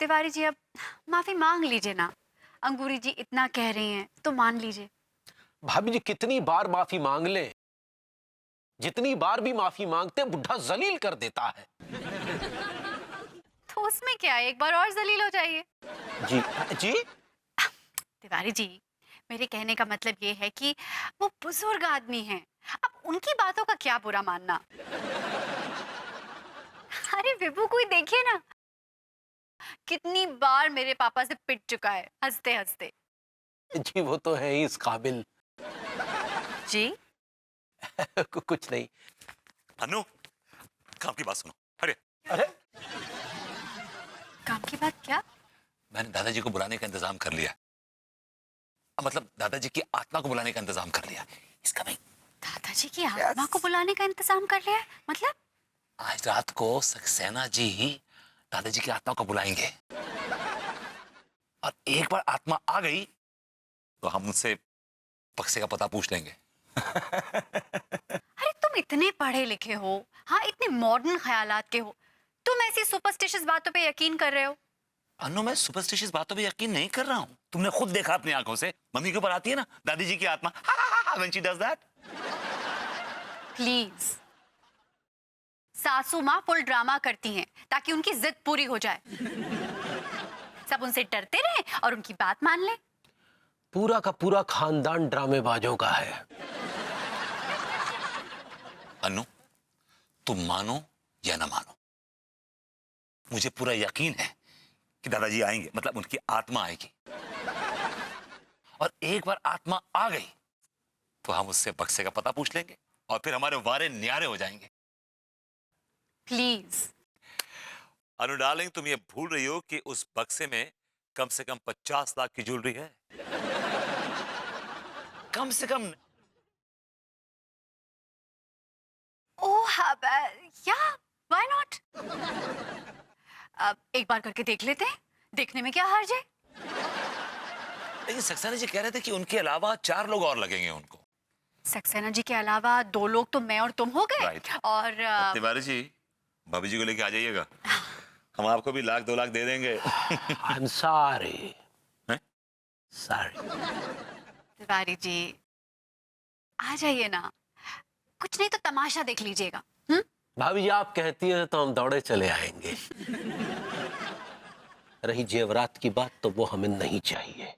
तिवारी जी अब माफी मांग लीजिए ना। अंगूरी जी इतना कह रही हैं तो मान लीजिए। भाभी जी कितनी बार माफी मांग ले, जितनी बार भी माफी मांगते बुढ़ा जलील कर देता है। तो उसमें क्या है, एक बार और जलील हो जाइए। जी जी। तिवारी जी, मेरे कहने का मतलब ये है कि वो बुजुर्ग आदमी हैं। अब उनकी बातों का क्या बुरा मानना। अरे विभू को ही देखिए ना, कितनी बार मेरे पापा से पिट चुका है हंसते हंसते। जी वो तो है ही इस काबिल। जी। कुछ नहीं। अनु, काम की बात सुनो। अरे अरे काम की बात क्या? मैंने दादाजी को बुलाने का इंतजाम कर लिया। मतलब दादाजी की आत्मा को बुलाने का इंतजाम कर लिया। इसका भाई दादाजी की आत्मा को बुलाने का इंतजाम कर लिया है? मतलब? आज रात को सक्सेना जी दादाजी की आत्मा को बुलाएंगे, और एक बार आत्मा आ गई तो हम उनसे बक्से का पता पूछ लेंगे। अरे तुम इतने पढ़े लिखे हो, हाँ इतने मॉडर्न ख्यालात के हो, तुम ऐसी सुपरस्टिशियस बातों पे यकीन कर रहे हो? अनु, मैं सुपरस्टिशियस बातों पे यकीन नहीं कर रहा हूँ। तुमने खुद देखा अपनी आंखों से, मम्मी के ऊपर आती है ना दादी जी की आत्मा, when she does that। Please. सासू माँ फुल ड्रामा करती हैं ताकि उनकी जिद पूरी हो जाए। सब उनसे डरते रहे और उनकी बात मान ले। पूरा का पूरा खानदान ड्रामेबाजों का है। अनु, तुम मानो या ना मानो, मुझे पूरा यकीन है कि दादाजी आएंगे, मतलब उनकी आत्मा आएगी। और एक बार आत्मा आ गई तो हम उससे बक्से का पता पूछ लेंगे और फिर हमारे वारे न्यारे हो जाएंगे। प्लीज। अनु डार्लिंग, तुम ये भूल रही हो कि उस बक्से में कम से कम 50 लाख की ज्वेलरी है। कम से कम। ओह या, व्हाई नॉट? अब एक बार करके देख लेते हैं, देखने में क्या हर्ज है। लेकिन सक्सेना जी कह रहे थे कि उनके अलावा 4 लोग और लगेंगे उनको। सक्सेना जी के अलावा 2 लोग तो मैं और तुम हो गए। Right. और तिवारी जी, भाभी जी को लेके आ जाइएगा, हम आपको भी 1-2 लाख दे देंगे। I'm sorry. हैं? Sorry. तिवारी जी आ जाइए ना, कुछ नहीं तो तमाशा देख लीजिएगा। भाभी जी आप कहती हैं तो हम दौड़े चले आएंगे। रही जेवरात की बात तो वो हमें नहीं चाहिए।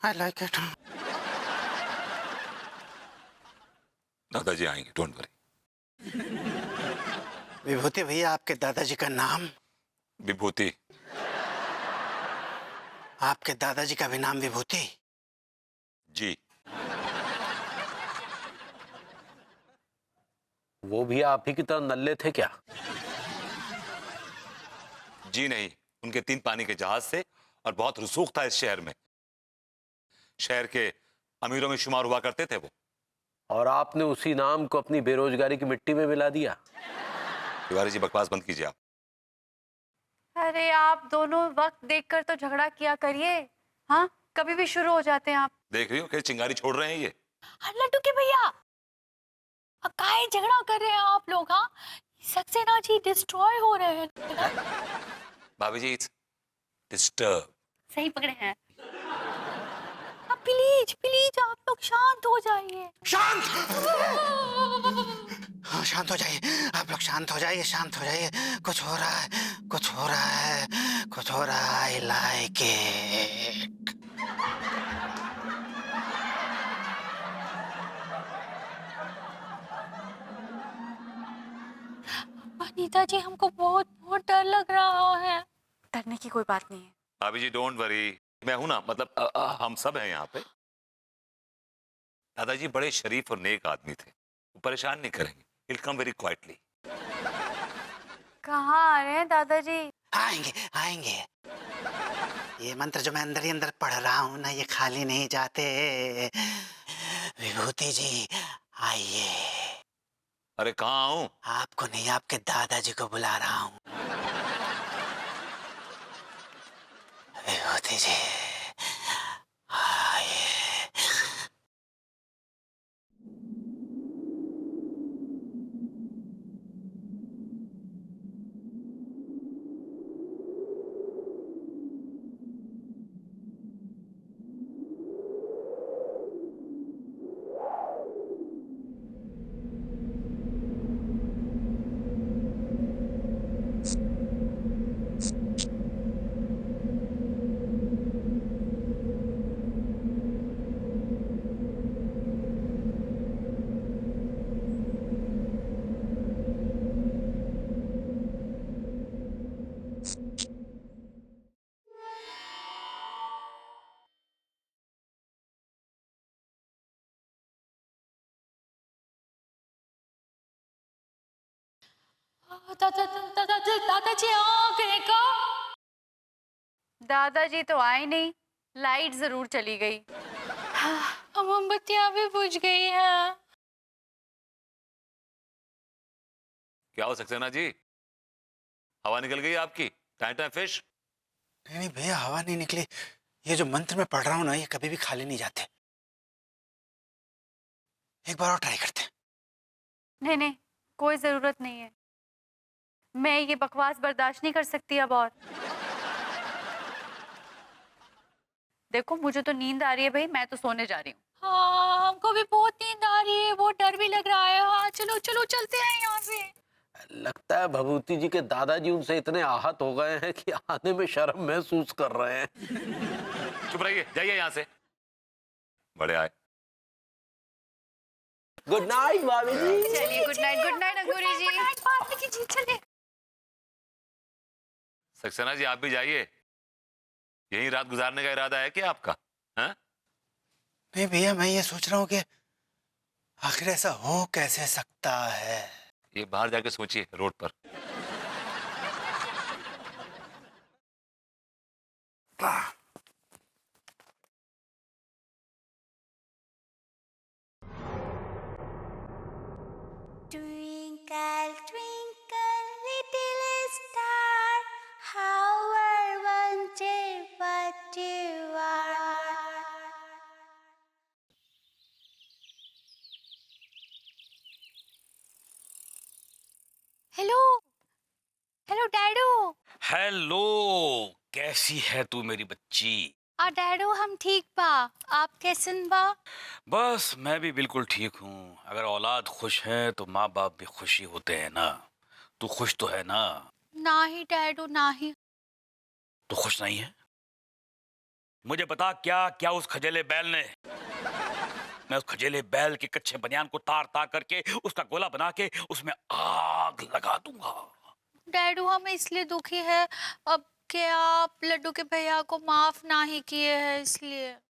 I like it. दादाजी आएंगे, डोंट वरी। विभूति भैया, आपके दादाजी का नाम? विभूति। आपके दादाजी का भी नाम विभूति? जी। वो भी आप ही की तरह नल्ले थे क्या? जी नहीं, उनके 3 पानी के जहाज थे और बहुत रसूख था इस शहर में। शहर के अमीरों में शुमार हुआ करते थे वो। और आपने उसी नाम को अपनी बेरोजगारी की मिट्टी में मिला दिया। तिवारी जी बकवास बंद कीजिए आप। अरे आप दोनों वक्त देखकर तो झगड़ा किया करिए, हाँ कभी भी शुरू हो जाते हैं आप। देख रही हो कैसे चिंगारी छोड़ रहे हैं ये। लड्डू के भैया, काहे झगड़ा कर रहे हैं आप लोग? हाँ सक्सेना जी डिस्ट्रॉय हो रहे हैं। भाभी जी इट्स डिस्टर्ब। सही पकड़े हैं। अब प्लीज प्लीज आप लोग शांत हो जाइए। शांत! हाँ, शांत हो जाइए, आप लोग शांत हो जाइए, शांत हो जाइए। कुछ हो रहा है, कुछ हो रहा है, कुछ हो रहा है। I like it. अनीता जी हमको बहुत बहुत डर लग रहा है। डरने की कोई बात नहीं है। भाभी जी डोंट वरी, मैं हूं ना, मतलब हम सब हैं यहाँ पे। दादाजी बड़े शरीफ और नेक आदमी थे, वो परेशान नहीं करेंगे। He'll come very quietly। कहाँ आ रहे हैं दादाजी? आएंगे आएंगे। ये मंत्र जो मैं अंदर ही अंदर पढ़ रहा हूँ ना, ये खाली नहीं जाते। विभूति जी आइए। अरे कहाँ आऊं? आपको नहीं, आपके दादाजी को बुला रहा हूँ। विभूति जी आइए। दादाजी आ गए का? दादाजी तो आए नहीं, लाइट जरूर चली गई। मोमबत्तियां भी बुझ गई हैं। क्या हो सक्सेना जी, हवा निकल गई आपकी? Time time fish. नहीं भैया, हवा नहीं निकली। ये जो मंत्र मैं पढ़ रहा हूँ ना, ये कभी भी खाली नहीं जाते। एक बार और ट्राई करते हैं। नहीं नहीं, कोई जरूरत नहीं है। मैं ये बकवास बर्दाश्त नहीं कर सकती अब और। देखो मुझे तो नींद आ रही है भाई, मैं तो सोने जा रही हूँ। हाँ हमको भी बहुत नींद आ रही है, बहुत डर भी लग रहा है। हाँ चलो चलो चलते हैं यहाँ से। लगता है भभूति जी के दादाजी उनसे इतने आहत हो गए हैं कि आने में शर्म महसूस कर रहे हैं। चुप रहिए, जाइए यहाँ से। बड़े आए। गुड नाइट भाभी जी। चलिए गुड नाइट अंगूरी जी। गुड नाइट भाभी जी, चलिए। सक्सेना जी आप भी जाइए, यही रात गुजारने का इरादा है क्या आपका? हाँ? नहीं भैया, मैं ये सोच रहा हूँ कि आखिर ऐसा हो कैसे सकता है। ये बाहर जाके सोचिए रोड पर। Twinkle, twinkle, little star, how I wonder what you are. Hello hello डैडू। हेलो, कैसी है तू मेरी बच्ची? डैडू हम ठीक बा, आप कैसन बा? बस मैं भी बिल्कुल ठीक हूँ। अगर औलाद खुश है तो माँ बाप भी खुशी होते हैं ना। तू खुश तो है ना? ना ही डैडू, ना ही। तू खुश नहीं है? मुझे बता, क्या क्या उस खजेले बैल ने? मैं उस खजेले बैल के कच्चे बनियान को तार तार करके उसका गोला बना के उसमें आग लगा दूंगा। डैडू हम इसलिए दुखी है अब कि आप लड्डू के भैया को माफ ना ही किए हैं, इसलिए।